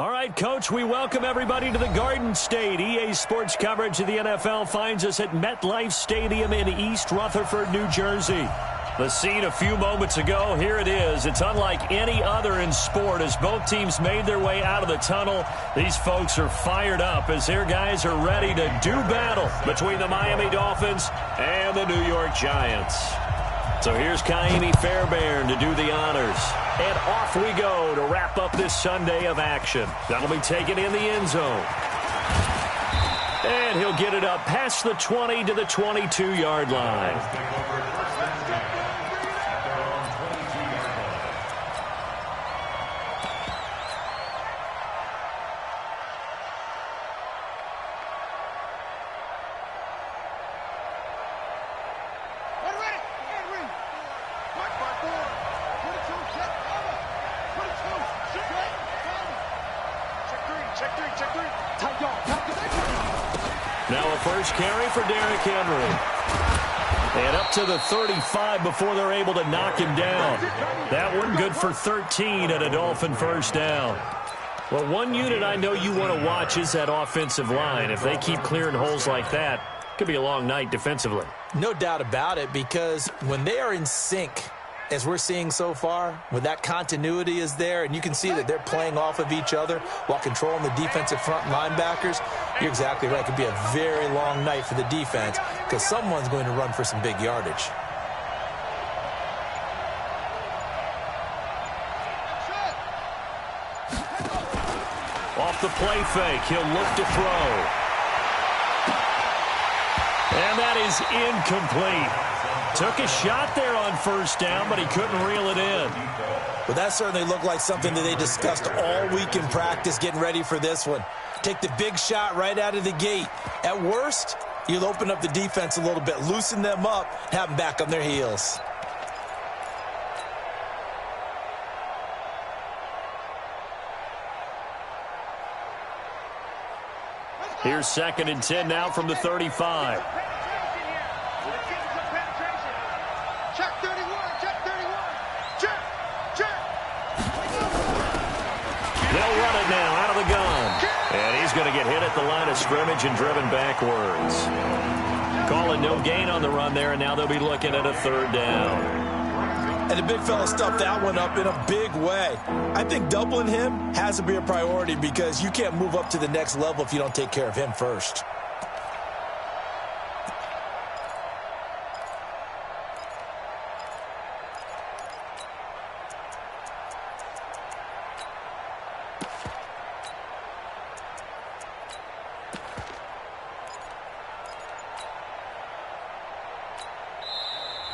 All right, Coach, we welcome everybody to the Garden State. EA Sports coverage of the NFL finds us at MetLife Stadium in East Rutherford, New Jersey. The scene a few moments ago, here it is. It's unlike any other in sport as both teams made their way out of the tunnel. These folks are fired up as their guys are ready to do battle between the Miami Dolphins and the New York Giants. So here's Kaimi Fairbairn to do the honors. And off we go to wrap up this Sunday of action. That'll be taken in the end zone. And he'll get it up past the 20 to the 22-yard line. Now a first carry for Derrick Henry. And up to the 35 before they're able to knock him down. That one good for 13 and a Dolphin first down. Well, one unit I know you want to watch is that offensive line. If they keep clearing holes like that, it could be a long night defensively. No doubt about it, because when they are in sync, as we're seeing so far, when that continuity is there, and you can see that they're playing off of each other while controlling the defensive front linebackers, you're exactly right. It could be a very long night for the defense because someone's going to run for some big yardage. Off the play fake, he'll look to throw. And that is incomplete. Took a shot there on first down, but he couldn't reel it in. Well, that certainly looked like something that they discussed all week in practice getting ready for this one. Take the big shot right out of the gate. At worst, you'll open up the defense a little bit, loosen them up, have them back on their heels. Here's 2nd and 10 now from the 35. They'll run it now out of the gun. And he's going to get hit at the line of scrimmage and driven backwards. Calling no gain on the run there, and now they'll be looking at a 3rd down. And the big fella stuffed that one up in a big way. I think doubling him has to be a priority because you can't move up to the next level if you don't take care of him first.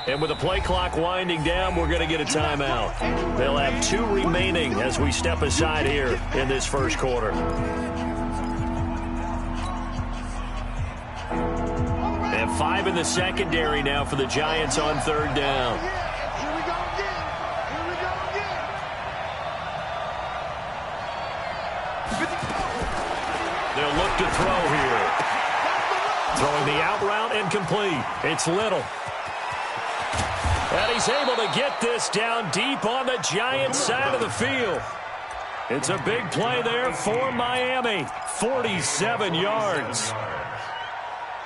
And with the play clock winding down, we're going to get a timeout. They'll have 2 remaining as we step aside here in this first quarter. And 5 in the secondary now for the Giants on 3rd down. They'll look to throw here. Throwing the out route incomplete. It's Little. And he's able to get this down deep on the Giants side of the field. It's a big play there for Miami. 47 yards.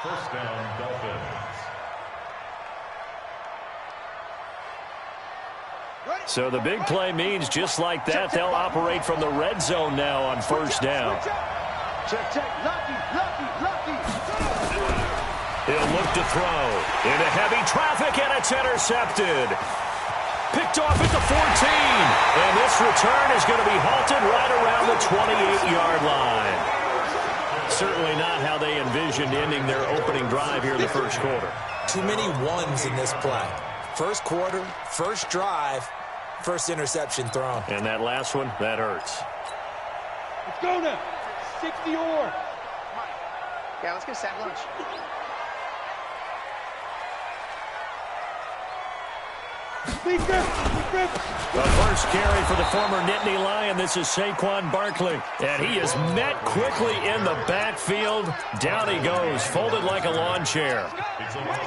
First down, Dolphins. So the big play means just like that, they'll operate from the red zone now on 1st down. He'll look to throw into heavy traffic, and it's intercepted. Picked off at the 14. And this return is going to be halted right around the 28-yard line. Certainly not how they envisioned ending their opening drive here in the first quarter. Too many ones in this play. First quarter, first drive, first interception thrown. And that last one, that hurts. Let's go now. 60 or. Yeah, let's go sack lunch. The first carry for the former Nittany Lion. This is Saquon Barkley. And he is met quickly in the backfield. Down he goes, folded like a lawn chair.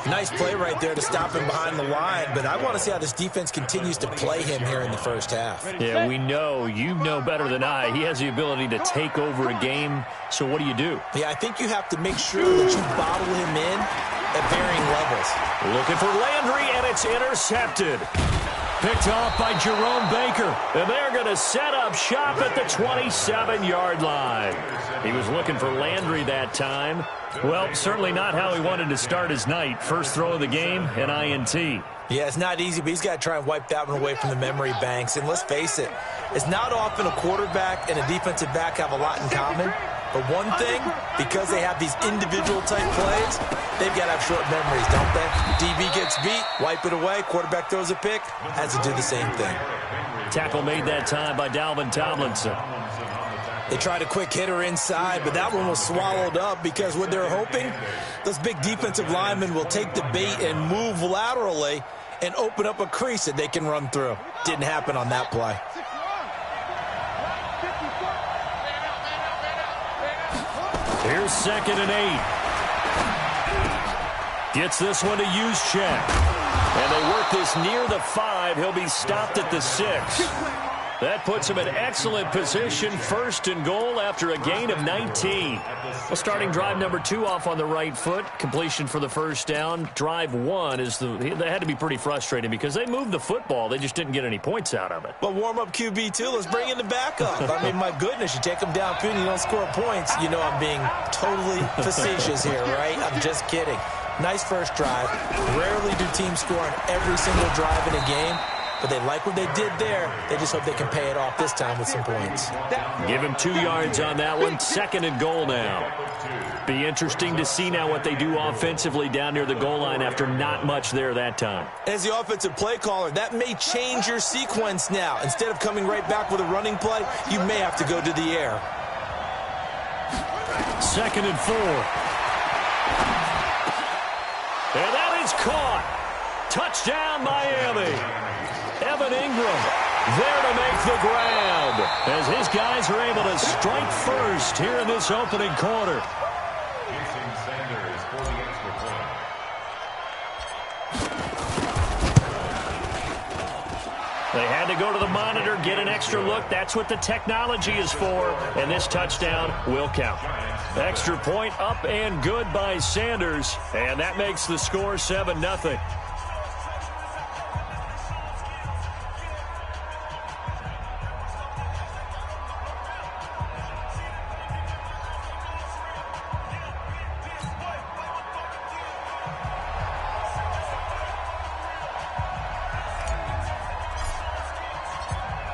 Nice play right there to stop him behind the line, but I want to see how this defense continues to play him here in the first half. Yeah, we know. You know better than I. He has the ability to take over a game. So what do you do? Yeah, I think you have to make sure that you bottle him in at varying levels. Looking for Landry, and it's intercepted. Picked off by Jerome Baker. And they're going to set up shop at the 27-yard line. He was looking for Landry that time. Well, certainly not how he wanted to start his night. First throw of the game, an INT. Yeah, it's not easy, but he's got to try and wipe that one away from the memory banks. And let's face it, it's not often a quarterback and a defensive back have a lot in common. But one thing, because they have these individual type plays, they've got to have short memories, don't they? DB gets beat, wipe it away, quarterback throws a pick, has to do the same thing. Tackle made that time by Dalvin Tomlinson. They tried a quick hitter inside, but that one was swallowed up because what they're hoping, those big defensive linemen will take the bait and move laterally and open up a crease that they can run through. Didn't happen on that play. Here's 2nd and 8. Gets this one to Juszczyk. And they work this near the 5. He'll be stopped at the 6. That puts him in excellent position, 1st and goal after a gain of 19. Well, starting drive number 2 off on the right foot. Completion for the first down. Drive 1 is they had to be pretty frustrating because they moved the football. They just didn't get any points out of it. But warm up QB too. Let's bring in the backup. I mean, my goodness, you take them downfield and you don't score points. You know I'm being totally facetious here, right? I'm just kidding. Nice first drive. Rarely do teams score on every single drive in a game. But they like what they did there. They just hope they can pay it off this time with some points. Give him 2 yards on that one. 2nd and goal now. Be interesting to see now what they do offensively down near the goal line after not much there that time. As the offensive play caller, that may change your sequence now. Instead of coming right back with a running play, you may have to go to the air. 2nd and 4. And that is caught. Touchdown, Miami. Evan Ingram there to make the grab as his guys are able to strike first here in this opening quarter. They had to go to the monitor, get an extra look. That's what the technology is for, and this touchdown will count. Extra point up and good by Sanders, and that makes the score 7-0.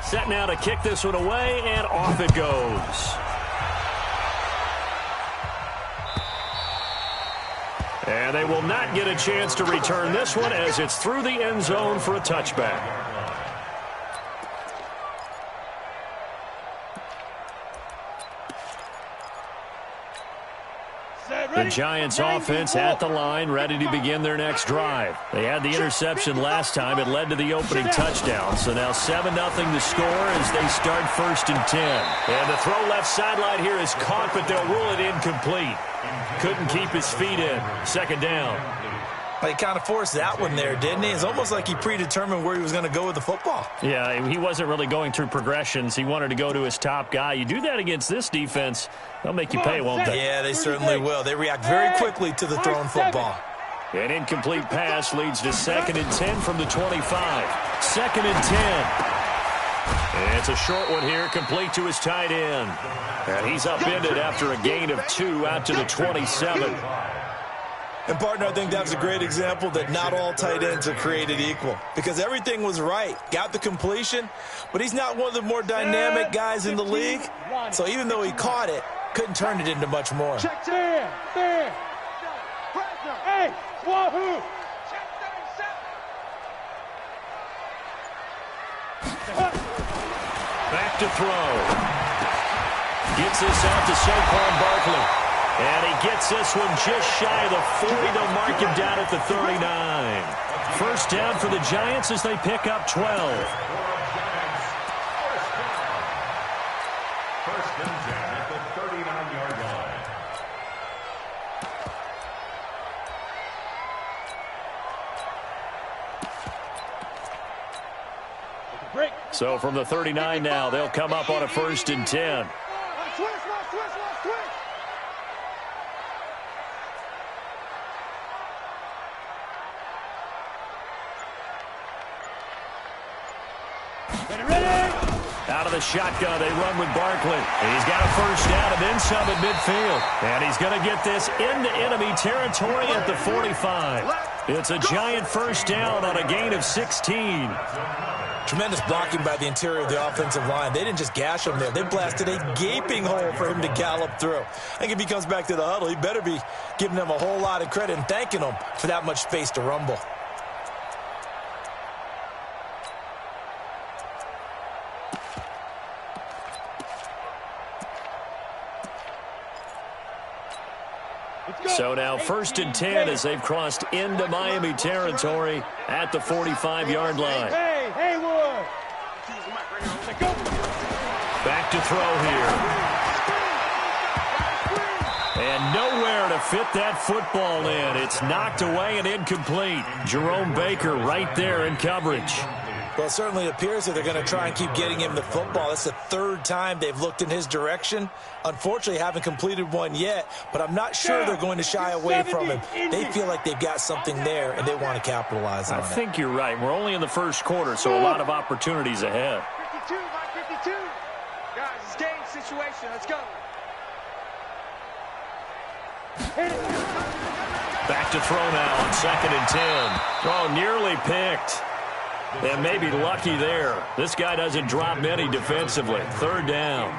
Set now to kick this one away, and off it goes. And they will not get a chance to return this one as it's through the end zone for a touchback. The Giants offense at the line, ready to begin their next drive. They had the interception last time. It led to the opening touchdown. So now 7-0 the score as they start 1st and 10. And the throw left sideline here is caught, but they'll rule it incomplete. Couldn't keep his feet in. 2nd down. He kind of forced that one there, didn't he? It's almost like he predetermined where he was going to go with the football. Yeah, he wasn't really going through progressions. He wanted to go to his top guy. You do that against this defense, they'll make you pay, won't they? Yeah, they certainly will. They react very quickly to the thrown football. An incomplete pass leads to 2nd and 10 from the 25. 2nd and 10. And it's a short one here, complete to his tight end. And he's upended after a gain of 2 out to the 27. And, partner, I think that's a great example that not all tight ends are created equal. Because everything was right. Got the completion, but he's not one of the more dynamic guys in the league. So even though he caught it, couldn't turn it into much more. Check there. Hey, wahoo! Back to throw. Gets this out to Saquon Barkley. And he gets this one just shy of the 40. They'll mark him down at the 39. first down for the Giants as they pick up 12. First and 10 at the 39-yard line. So from the 39 now, they'll come up on a first and 10. Out of the shotgun, they run with Barkley. He's got a first down and then some at midfield. And he's going to get this into enemy territory at the 45. It's a Giant first down on a gain of 16. Tremendous blocking by the interior of the offensive line. They didn't just gash him there. They blasted a gaping hole for him to gallop through. I think if he comes back to the huddle, he better be giving them a whole lot of credit and thanking them for that much space to rumble. So now first and 10 as they've crossed into Miami territory at the 45-yard line. Hey, Haywood! Back to throw here. And nowhere to fit that football in. It's knocked away and incomplete. Jerome Baker right there in coverage. Well, it certainly appears that they're going to try and keep getting him the football. That's the third time they've looked in his direction. Unfortunately, haven't completed one yet, but I'm not sure they're going to shy away from him. They feel like they've got something there, and they want to capitalize on it. I think you're right. We're only in the first quarter, so a lot of opportunities ahead. 52, Mike 52. Guys, it's game situation. Let's go. Back to throw now on second and 10. Oh, nearly picked. And maybe lucky there. This guy doesn't drop many defensively. Third down.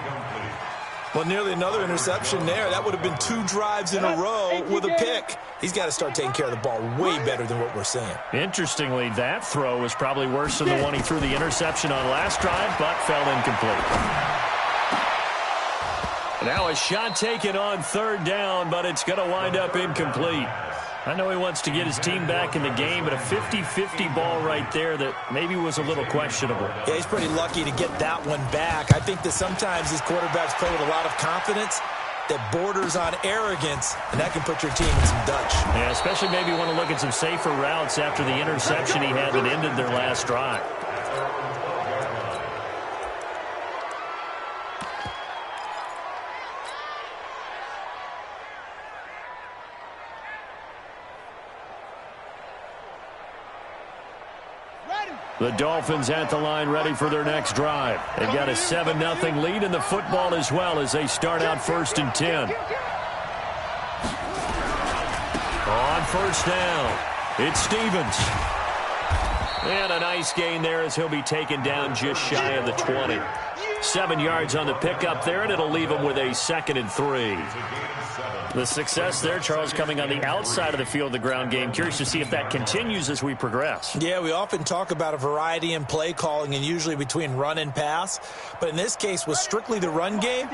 Well, nearly another interception there. That would have been 2 drives in a row with a pick. He's got to start taking care of the ball way better than what we're seeing. Interestingly, that throw was probably worse than the one he threw the interception on last drive, but fell incomplete. Now a shot taken on third down, but it's going to wind up incomplete. I know he wants to get his team back in the game, but a 50-50 ball right there that maybe was a little questionable. Yeah, he's pretty lucky to get that one back. I think that sometimes these quarterbacks play with a lot of confidence that borders on arrogance, and that can put your team in some Dutch. Yeah, especially maybe want to look at some safer routes after the interception he had that ended their last drive. The Dolphins at the line ready for their next drive. They've got a 7-0 lead in the football as well as they start out first and 10. On first down, it's Stevens. And a nice gain there as he'll be taken down just shy of the 20. 7 yards on the pickup there, and it'll leave him with a 2nd and 3. The success there, Charles, coming on the outside of the field, the ground game. Curious to see if that continues as we progress. Yeah, we often talk about a variety in play calling and usually between run and pass. But in this case, with strictly the run game,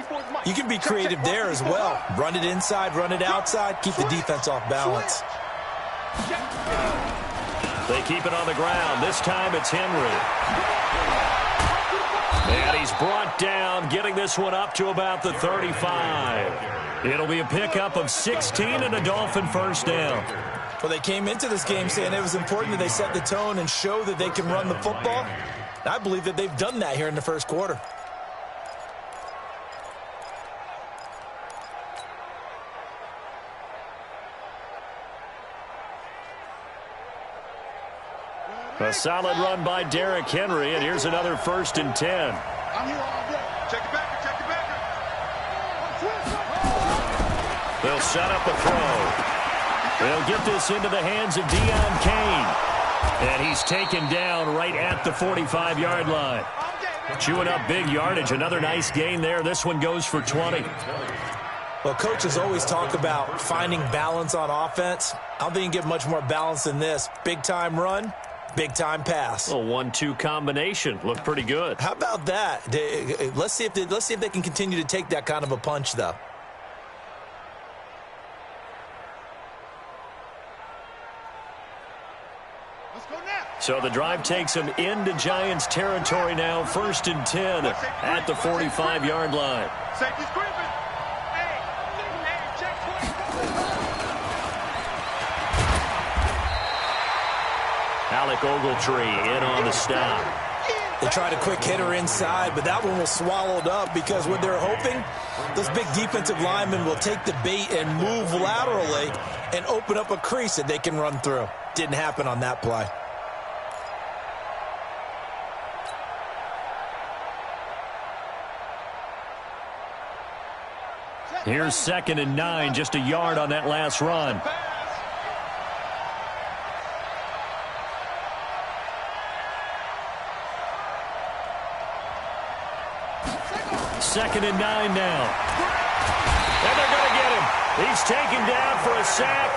you can be creative there as well. Run it inside, run it outside, keep the defense off balance. They keep it on the ground. This time it's Henry. And he's brought down, getting this one up to about the 35. It'll be a pickup of 16 and a Dolphin first down. Well, they came into this game saying it was important that they set the tone and show that they can run the football. And I believe that they've done that here in the first quarter. A solid run by Derrick Henry, and here's another first and 10. I'm here all day. Check it back, check it back. They'll set up a throw. They'll get this into the hands of Deion Kane. And he's taken down right at the 45-yard line. Chewing up big yardage. Another nice gain there. This one goes for 20. Well, coaches always talk about finding balance on offense. I don't think you can get much more balance than this. Big-time run, big-time pass. A 1-2 combination. Looked pretty good. How about that? Let's see if they can continue to take that kind of a punch, though. So the drive takes them into Giants territory now, 1st and 10 at the 45-yard line. Safety's creeping. Hey, check point. Alec Ogletree in on the stop. They tried a quick hitter inside, but that one was swallowed up because what they're hoping, those big defensive linemen will take the bait and move laterally and open up a crease that they can run through. Didn't happen on that play. Here's 2nd and 9, just a yard on that last run. Second and 9 now. And they're going to get him. He's taken down for a sack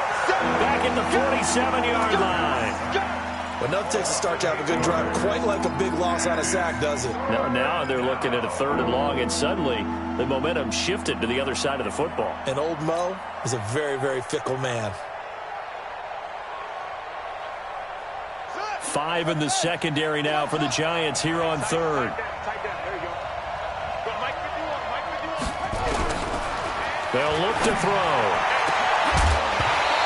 back at the 47-yard line. But enough takes to start to have a good drive. Quite like a big loss on a sack, does it? Now they're looking at a 3rd and long, and suddenly the momentum shifted to the other side of the football. And old Mo is a very, very fickle man. 5 in the secondary now for the Giants here on 3rd. They'll look to throw.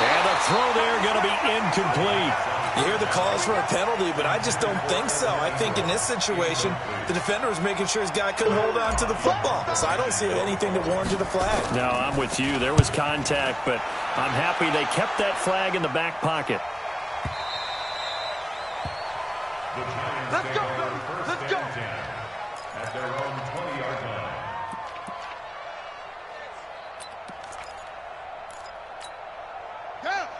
And the throw there going to be incomplete. You hear the calls for a penalty, but I just don't think so. I think in this situation, the defender was making sure his guy couldn't hold on to the football. So I don't see anything that warranted a flag. No, I'm with you. There was contact, but I'm happy they kept that flag in the back pocket. Let's go, baby. Let's go. At their own 20-yard line.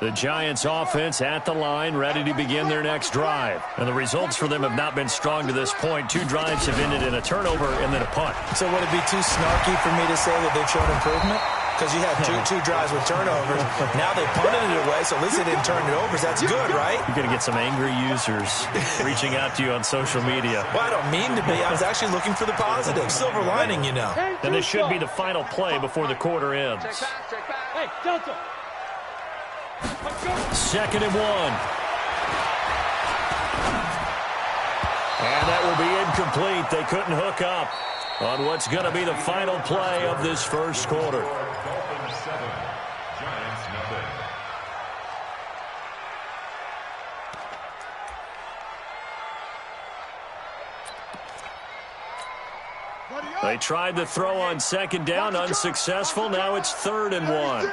The Giants offense at the line, ready to begin their next drive. And the results for them have not been strong to this point. 2 drives have ended in a turnover and then a punt. So would it be too snarky for me to say that they've shown improvement? Because you had two drives with turnovers. Now they punted it away, so at least they didn't turn it over. That's good, right? You're going to get some angry users reaching out to you on social media. Well, I don't mean to be. I was actually looking for the positive. Silver lining, you know. And this should be the final play before the quarter ends. Hey, Delta. 2nd and 1. And that will be incomplete. They couldn't hook up on what's going to be the final play of this first quarter. Dolphins 7, Giants nothing. They tried to throw on 2nd down, unsuccessful. Now it's 3rd and 1.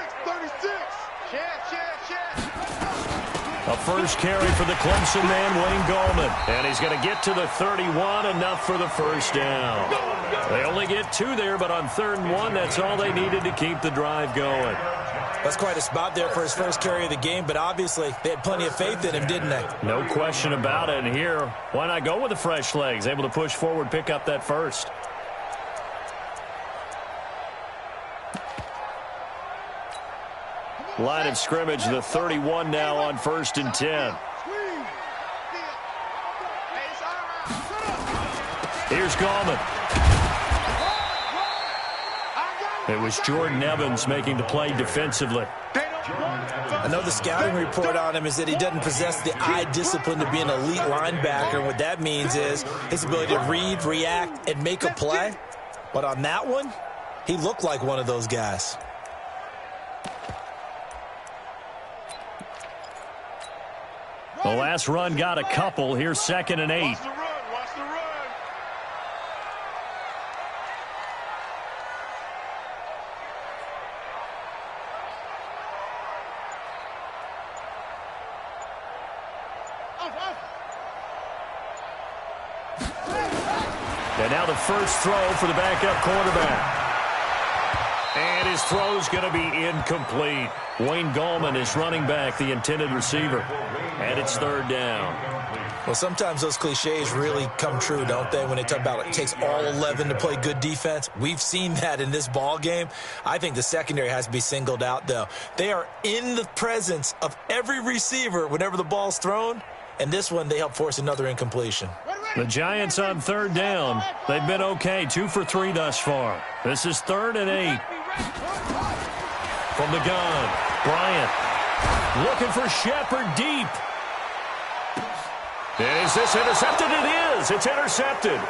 A first carry for the Clemson man, Wayne Gallman. And he's going to get to the 31, enough for the first down. They only get 2 there, but on 3rd and 1, that's all they needed to keep the drive going. That's quite a spot there for his first carry of the game, but obviously they had plenty of faith in him, didn't they? No question about it. And here, why not go with the fresh legs? Able to push forward, pick up that first. Line of scrimmage, the 31 now on 1st and 10. Here's Gallman. It was Jordan Evans making the play defensively. I know the scouting report on him is that he doesn't possess the eye discipline to be an elite linebacker. And what that means is his ability to read, react, and make a play. But on that one, he looked like one of those guys. The last run got a couple. Here's 2nd and 8. Watch the run. Watch the run. And now the first throw for the backup quarterback. And his throw's going to be incomplete. Wayne Gallman is running back, the intended receiver. And it's 3rd down. Well, sometimes those cliches really come true, don't they, when they talk about it takes all 11 to play good defense. We've seen that in this ball game. I think the secondary has to be singled out, though. They are in the presence of every receiver whenever the ball's thrown, and this one they help force another incompletion. The Giants on 3rd down. They've been okay, 2 for 3 thus far. This is 3rd and 8. From the gun, Bryant looking for Shepard deep. And is this intercepted? It is. It's intercepted.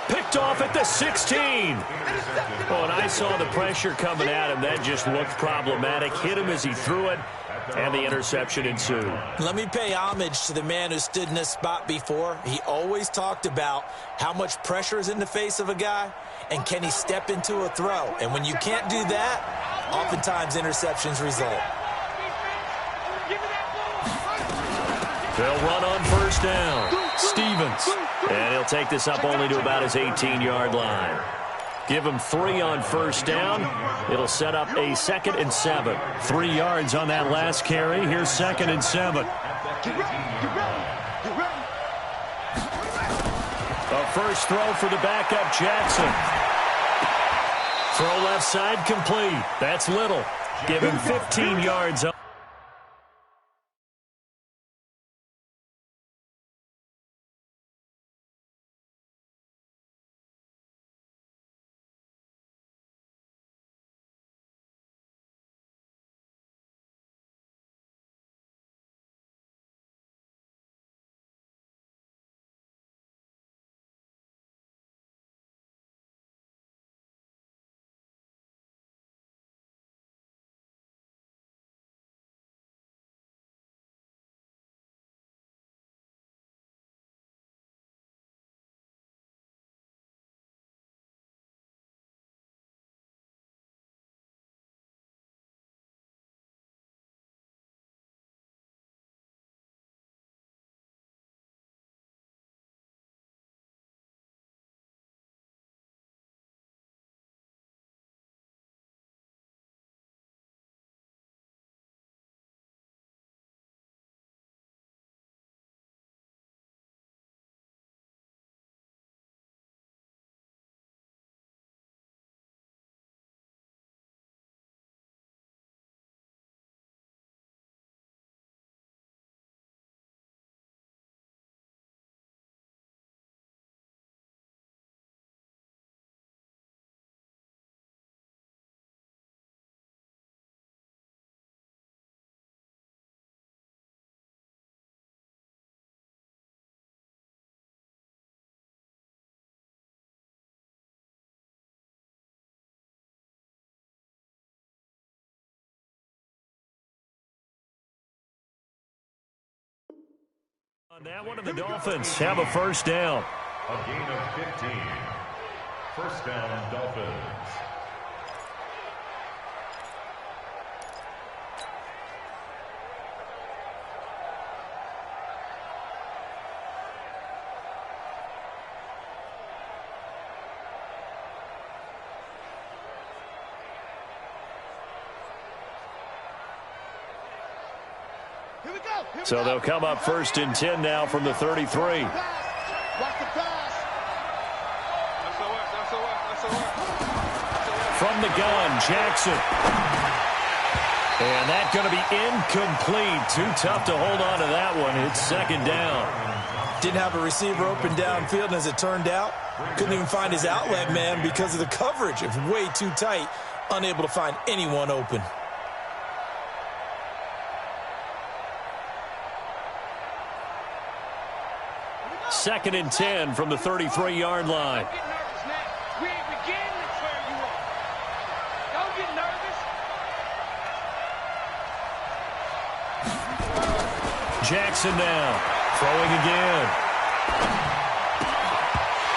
Picked off at the 16. Oh, and I saw the pressure coming at him. That just looked problematic. Hit him as he threw it, and the interception ensued. Let me pay homage to the man who stood in this spot before. He always talked about how much pressure is in the face of a guy, and can he step into a throw. And when you can't do that, oftentimes interceptions result. They'll run on first down. Stevens. And he'll take this up only to about his 18-yard line. Give him 3 on first down. It'll set up a 2nd and 7. 3 yards on that last carry. Here's 2nd and 7. A first throw for the backup, Jackson. Throw left side complete. That's Little. Give him 15 yards up. On that one, the Dolphins have a first down. A gain of 15. First down, Dolphins. So they'll come up 1st and 10 now from the 33. From the gun, Jackson. And that's going to be incomplete. Too tough to hold on to that one. It's 2nd down. Didn't have a receiver open downfield, and as it turned out, couldn't even find his outlet man because of the coverage. It was way too tight, unable to find anyone open. 2nd and 10 from the 33-yard line. Jackson now, throwing again.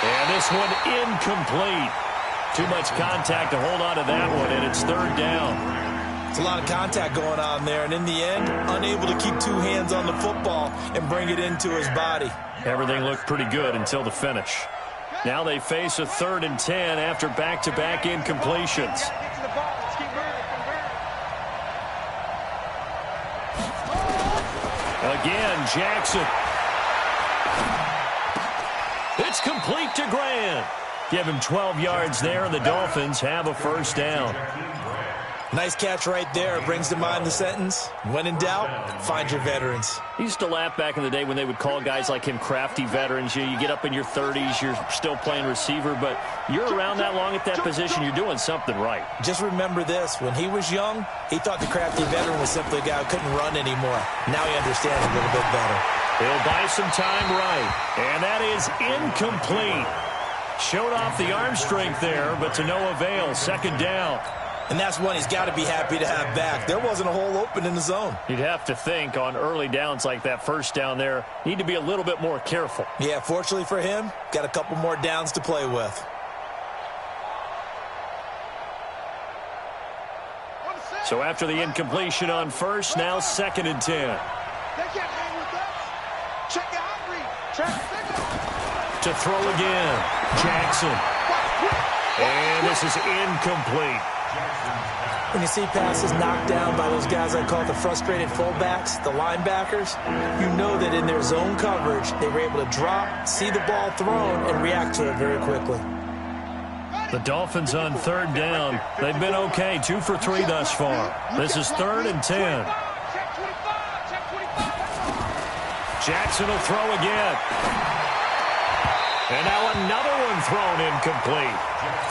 And this one incomplete. Too much contact to hold on to that one, and it's 3rd down. It's a lot of contact going on there, and in the end, unable to keep 2 hands on the football and bring it into his body. Everything looked pretty good until the finish. Now they face a 3rd and 10 after back-to-back incompletions. Again, Jackson. It's complete to Grant. Give him 12 yards there, and the Dolphins have a first down. Nice catch right there. Brings to mind the sentence, when in doubt, find your veterans. He used to laugh back in the day when they would call guys like him crafty veterans. You get up in your 30s, you're still playing receiver, but you're around that long at that position, you're doing something right. Just remember this. When he was young, he thought the crafty veteran was simply a guy who couldn't run anymore. Now he understands a little bit better. He'll buy some time right. And that is incomplete. Showed off the arm strength there, but to no avail. Second down. And that's one he's got to be happy to have back. There wasn't a hole open in the zone. You'd have to think on early downs like that first down there, need to be a little bit more careful. Yeah, fortunately for him, got a couple more downs to play with. So after the incompletion on first, now 2nd and 10. They can't hang with us. Check out read. To throw again. Jackson. And this is incomplete. When you see passes knocked down by those guys I call the frustrated fullbacks, the linebackers, you know that in their zone coverage, they were able to drop, see the ball thrown, and react to it very quickly. The Dolphins on 3rd down. They've been okay, 2 for 3 thus far. This is 3rd and 10. Jackson will throw again. And now another one thrown incomplete.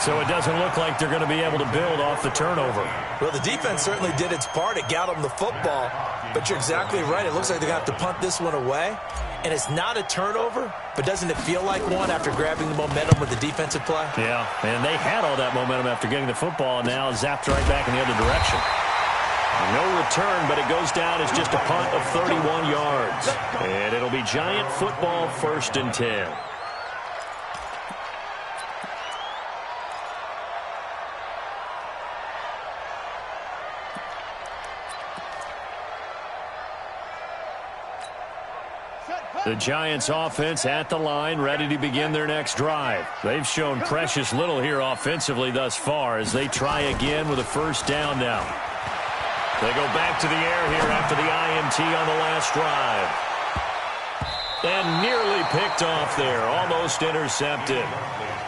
So it doesn't look like they're going to be able to build off the turnover. Well, the defense certainly did its part. It got them the football. But you're exactly right. It looks like they're going to have to punt this one away. And it's not a turnover, but doesn't it feel like one after grabbing the momentum with the defensive play? Yeah, and they had all that momentum after getting the football, and now zapped right back in the other direction. No return, but it goes down as just a punt of 31 yards. And it'll be Giant football, 1st and 10. The Giants offense at the line, ready to begin their next drive. They've shown precious little here offensively thus far as they try again with a 1st down now. They go back to the air here after the INT on the last drive. And nearly picked off there, almost intercepted.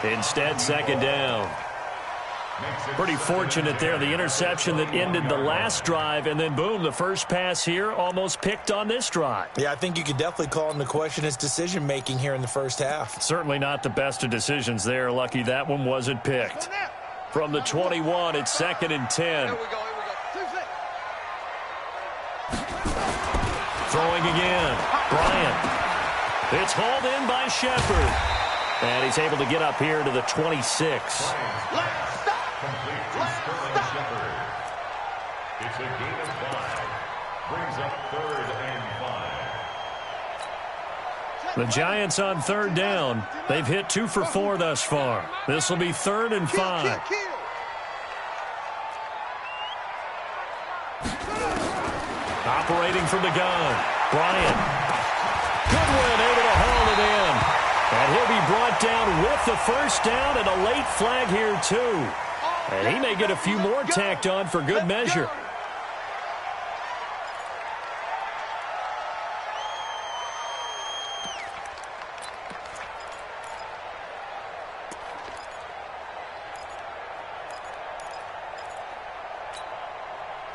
Instead, 2nd down. Pretty fortunate there, the interception that ended the last drive, and then boom, the first pass here almost picked on this drive. Yeah, I think you could definitely call into question his decision-making here in the first half. Certainly not the best of decisions there. Lucky that one wasn't picked. From the 21, it's 2nd and 10. Throwing again. Bryant. It's hauled in by Shepard. And he's able to get up here to the 26. It's a gain of 5. Brings up 3rd and 5. The Giants on 3rd down. They've hit 2 for 4 thus far. This will be 3rd and 5. Operating from the gun. Bryant. Goodwin able to haul it in. And he'll be brought down with the 1st down and a late flag here too. And he may get a few more tacked on for good measure.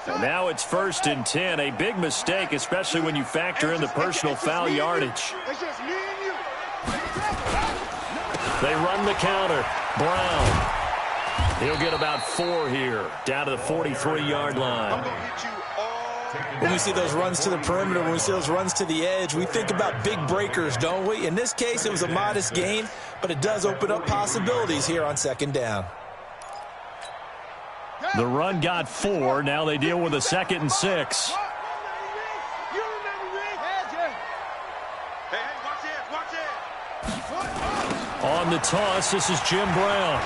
So now it's 1st and 10. A big mistake, especially when you factor in the personal foul yardage. They run the counter. Brown. He'll get about 4 here, down to the 43-yard line. When we see those runs to the perimeter, when we see those runs to the edge, we think about big breakers, don't we? In this case, it was a modest gain, but it does open up possibilities here on 2nd down. The run got 4. Now they deal with a 2nd and 6. On the toss, this is Jim Brown.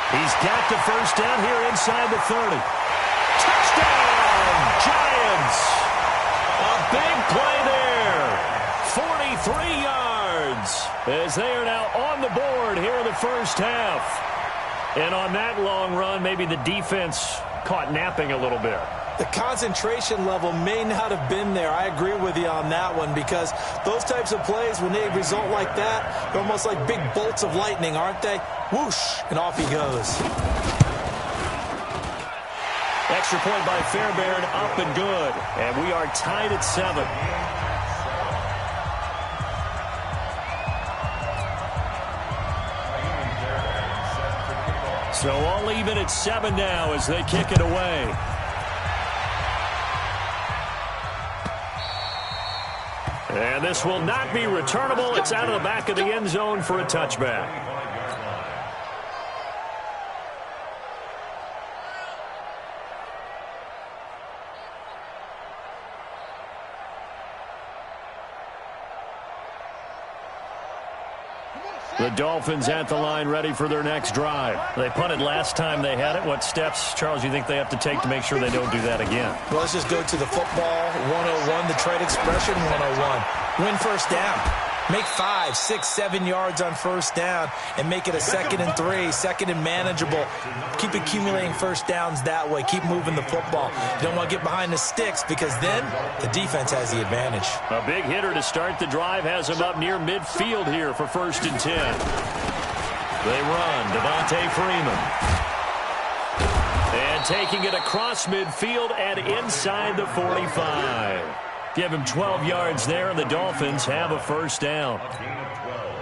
He's got the 1st down here inside the 30. Touchdown, Giants! A big play there. 43 yards as they are now on the board here in the first half. And on that long run, maybe the defense caught napping a little bit. The concentration level may not have been there. I agree with you on that one because those types of plays, when they result like that, they're almost like big bolts of lightning, aren't they? Whoosh, and off he goes. Extra point by Fairbairn, up and good. And we are tied at 7. So all even at 7 now as they kick it away. And this will not be returnable. It's out of the back of the end zone for a touchback. The Dolphins at the line ready for their next drive. They punted last time they had it. What steps, Charles, you think they have to take to make sure they don't do that again? Well, let's just go to the football 101, the trade expression 101. Win first down. Make 5, 6, 7 yards on first down and make it a 2nd and 3, 2nd and manageable. Keep accumulating first downs that way. Keep moving the football. You don't want to get behind the sticks because then the defense has the advantage. A big hitter to start the drive has him up near midfield here for 1st and 10. They run. Devontae Freeman. And taking it across midfield and inside the 45. Give him 12 yards there, and the Dolphins have a first down.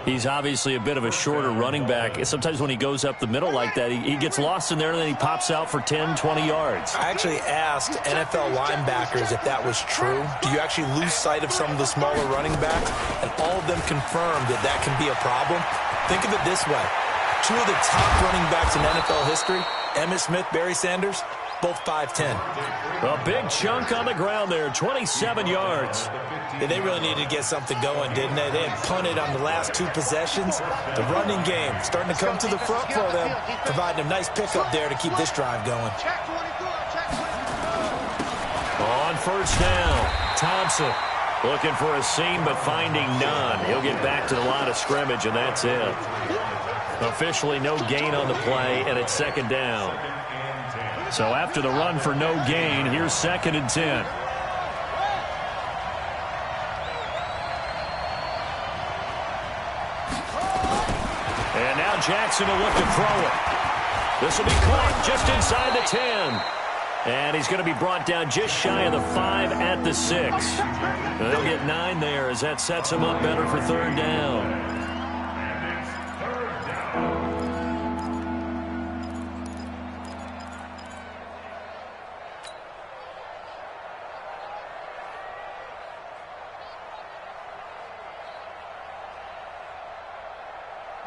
He's obviously a bit of a shorter running back. Sometimes when he goes up the middle like that, he gets lost in there, and then he pops out for 10, 20 yards. I actually asked NFL linebackers if that was true. Do you actually lose sight of some of the smaller running backs? And all of them confirmed that that can be a problem. Think of it this way. 2 of the top running backs in NFL history, Emmitt Smith, Barry Sanders, both 5'10". A big chunk on the ground there, 27 yards. Yeah, they really needed to get something going, didn't they? They had punted on the last 2 possessions. The running game starting to come to the front for them, providing a nice pickup there to keep this drive going. On first down, Thompson looking for a seam but finding none. He'll get back to the line of scrimmage, and that's it. Officially no gain on the play, and it's 2nd down. So after the run for no gain, here's 2nd and 10. And now Jackson will look to throw it. This will be caught just inside the 10. And he's going to be brought down just shy of the 5 at the 6. They'll get 9 there as that sets him up better for 3rd down.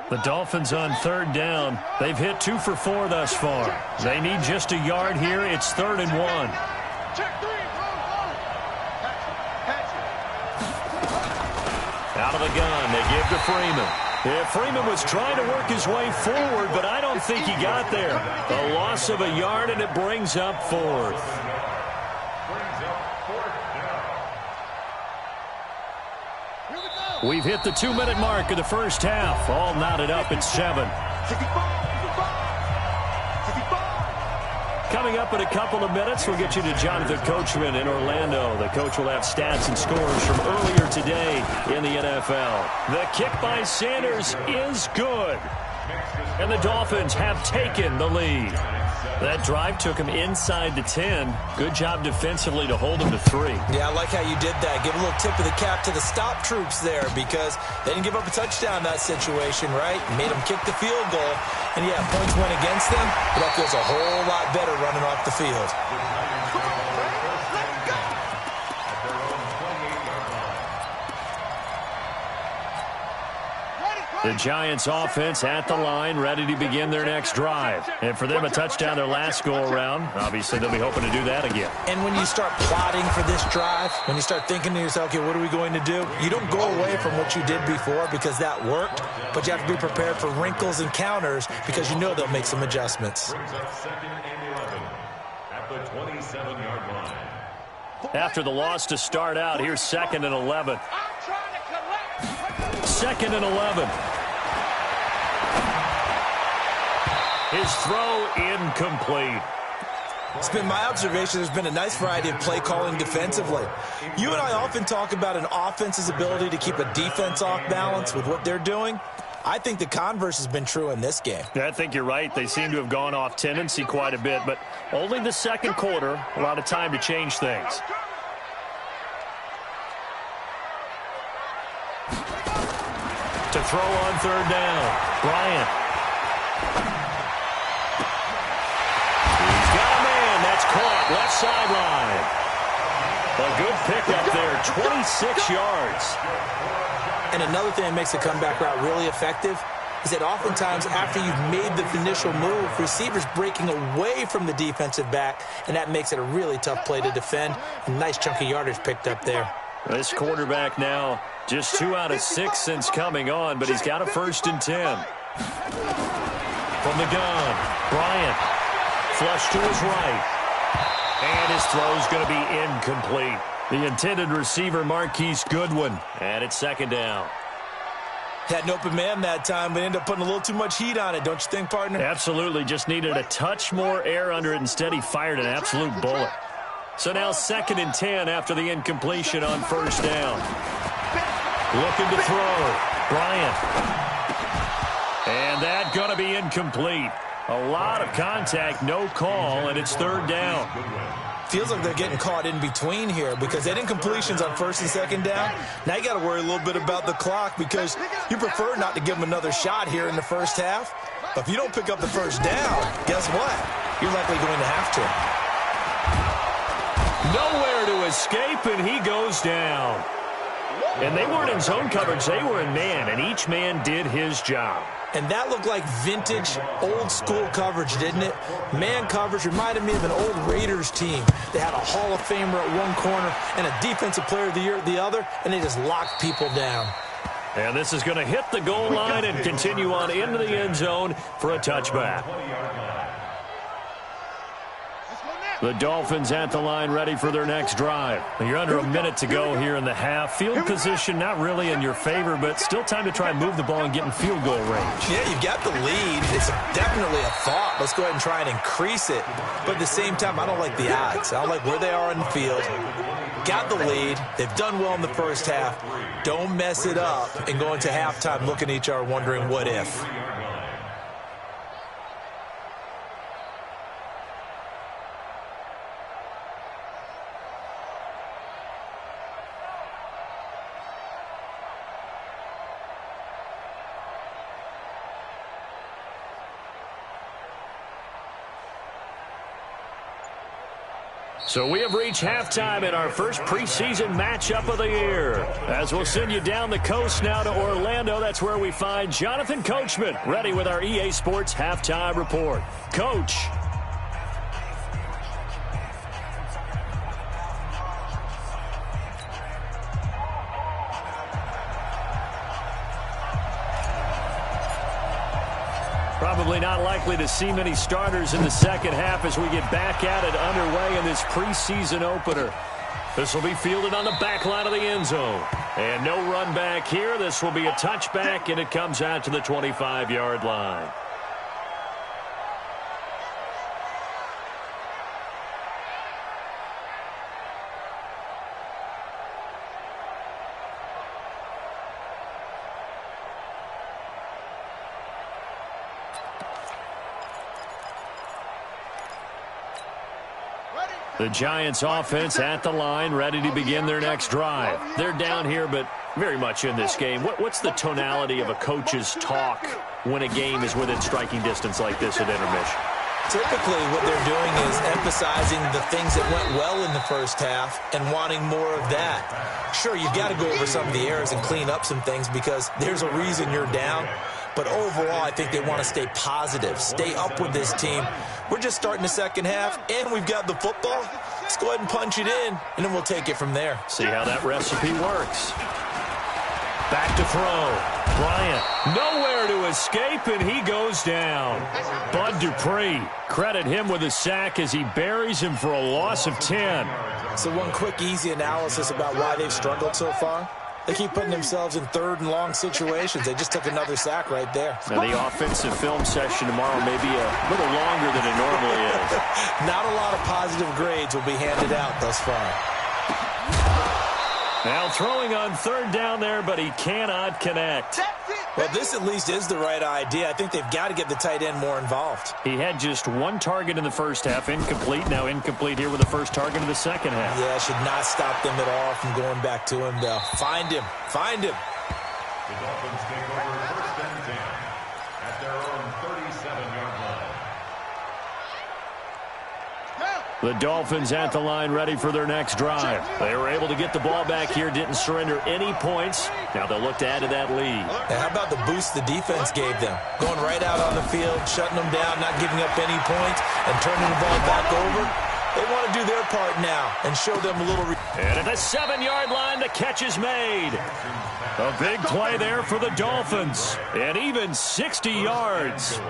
The Dolphins on 3rd down. They've hit 2 for 4 thus far. They need just a yard here. It's 3rd and 1. Out of the gun, they give to Freeman. Yeah, Freeman was trying to work his way forward, but I don't think he got there. A loss of a yard, and it brings up 4th. We've hit the 2-minute mark of the first half. All knotted up at 7. Coming up in a couple of minutes, we'll get you to Jonathan Coachman in Orlando. The coach will have stats and scores from earlier today in the NFL. The kick by Sanders is good. And the Dolphins have taken the lead. That drive took him inside the 10. Good job defensively to hold him to 3. Yeah, I like how you did that. Give a little tip of the cap to the stop troops there because they didn't give up a touchdown in that situation, right? Made them kick the field goal. And, yeah, points went against them, but that feels a whole lot better running off the field. The Giants offense at the line, ready to begin their next drive. And for them, a touchdown their last go-around. Obviously, they'll be hoping to do that again. And when you start plotting for this drive, when you start thinking to yourself, okay, what are we going to do? You don't go away from what you did before because that worked, but you have to be prepared for wrinkles and counters because you know they'll make some adjustments. After the loss to start out, here's 2nd and 11. 2nd and 11. His throw incomplete. It's been my observation there's been a nice variety of play calling defensively. You and I often talk about an offense's ability to keep a defense off balance with what they're doing. I think the converse has been true in this game. Yeah, I think you're right. They seem to have gone off tendency quite a bit, but only the 2nd quarter, a lot of time to change things. To throw on 3rd down, Bryant. He's got a man. That's caught left sideline. A good pickup there, 26 yards. And another thing that makes the comeback route really effective is that oftentimes after you've made the initial move, receivers breaking away from the defensive back, and that makes it a really tough play to defend. A nice chunk of yardage picked up there. This quarterback now just 2 out of 6 since coming on, but he's got a 1st and 10. From the gun, Bryant. Flush to his right. And his throw's going to be incomplete. The intended receiver, Marquise Goodwin. And it's 2nd down. Had an open man that time, but ended up putting a little too much heat on it, don't you think, partner? Absolutely. Just needed a touch more air under it. Instead, he fired an absolute bullet. So now 2nd and 10 after the incompletion on 1st down. Looking to throw. Bryant. And that going to be incomplete. A lot of contact, no call, and it's 3rd down. Feels like they're getting caught in between here because that incompletion's on 1st and 2nd down. Now you got to worry a little bit about the clock because you prefer not to give them another shot here in the first half. But if you don't pick up the 1st down, guess what? You're likely going to have to. Nowhere to escape, and he goes down. And they weren't in zone coverage. They were in man, and each man did his job. And that looked like vintage, old-school coverage, didn't it? Man coverage reminded me of an old Raiders team. They had a Hall of Famer at one corner and a Defensive Player of the Year at the other, and they just locked people down. And this is going to hit the goal line and continue on into the end zone for a touchback. The Dolphins at the line ready for their next drive. You're under a minute to go here in the half. Field position not really in your favor, but still time to try and move the ball and get in field goal range. Yeah, you've got the lead. It's definitely a thought. Let's go ahead and try and increase it. But at the same time, I don't like the odds. I don't like where they are on the field. Got the lead. They've done well in the first half. Don't mess it up and go into halftime looking at each other wondering what if. So we have reached halftime in our first preseason matchup of the year. As we'll send you down the coast now to Orlando, that's where we find Jonathan Coachman, ready with our EA Sports Halftime Report. Coach. Probably not likely to see many starters in the second half as we get back at it underway in this preseason opener. This will be fielded on the back line of the end zone. And no run back here. This will be a touchback, and it comes out to the 25-yard line. The Giants offense at the line, ready to begin their next drive. They're down here, but very much in this game. What's the tonality of a coach's talk when a game is within striking distance like this at intermission? Typically, what they're doing is emphasizing the things that went well in the first half and wanting more of that. Sure, you've got to go over some of the errors and clean up some things because there's a reason you're down. But overall, I think they want to stay positive, stay up with this team. We're just starting the second half, and we've got the football. Let's go ahead and punch it in, and then we'll take it from there. See how that recipe works. Back to throw. Bryant, nowhere to escape, and he goes down. Bud Dupree, credit him with a sack as he buries him for a loss of 10. So one quick, easy analysis about why they've struggled so far. They keep putting themselves in third and long situations. They just took another sack right there. Now the offensive film session tomorrow may be a little longer than it normally is. Not a lot of positive grades will be handed out thus far. Now throwing on third down there, but he cannot connect. Well, this at least is the right idea. I think they've got to get the tight end more involved. He had just one target in the first half, incomplete. Now incomplete here with the first target of the second half. Yeah, should not stop them at all from going back to him, though. Find him. Find him. The Dolphins take over 1st and 10 at their own 37-yard line. The Dolphins at the line ready for their next drive. They were able to get the ball back here, didn't surrender any points. Now they'll look to add to that lead. And how about the boost the defense gave them? Going right out on the field, shutting them down, not giving up any points, and turning the ball back over. They want to do their part now and show them a little... And at the 7-yard line, the catch is made. A big play there for the Dolphins. And even 60 yards.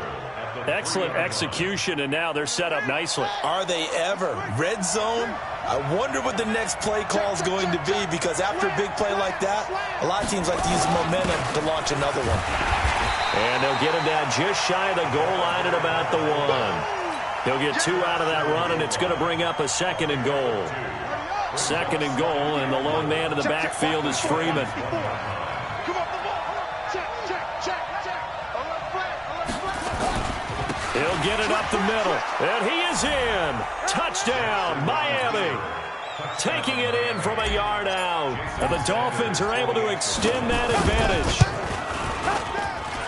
Excellent execution, and now they're set up nicely. Are they ever? Red zone? I wonder what the next play call is going to be, because after a big play like that, a lot of teams like to use momentum to launch another one. And they'll get him down just shy of the goal line at about the 1. He'll get 2 out of that run, and it's going to bring up a 2nd and goal. 2nd and goal, and the lone man in the backfield is Freeman. He'll get it up the middle, and he is in. Touchdown, Miami. Taking it in from a yard out. And the Dolphins are able to extend that advantage.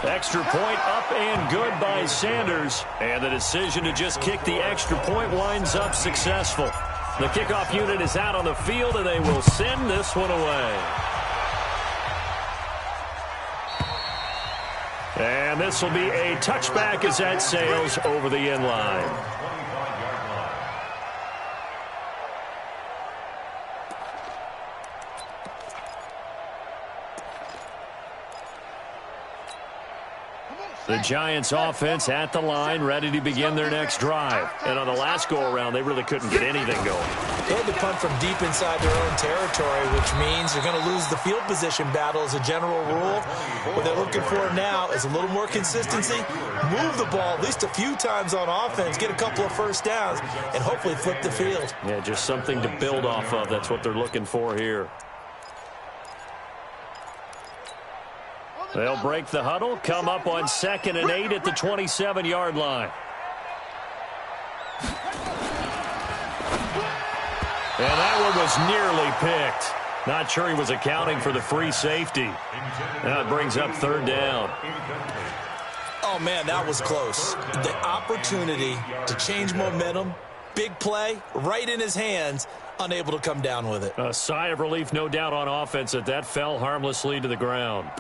Extra point up and good by Sanders. And the decision to just kick the extra point winds up successful. The kickoff unit is out on the field, and they will send this one away. And this will be a touchback as that sails over the end line. The Giants offense at the line, ready to begin their next drive. And on the last go-around, they really couldn't get anything going. They had to punt from deep inside their own territory, which means they're going to lose the field position battle as a general rule. What they're looking for now is a little more consistency, move the ball at least a few times on offense, get a couple of first downs, and hopefully flip the field. Yeah, just something to build off of. That's what they're looking for here. They'll break the huddle, come up on 2nd and 8 at the 27-yard line. And that one was nearly picked. Not sure he was accounting for the free safety. Now it brings up 3rd down. Oh, man, that was close. The opportunity to change momentum, big play, right in his hands, unable to come down with it. A sigh of relief, no doubt, on offense that fell harmlessly to the ground.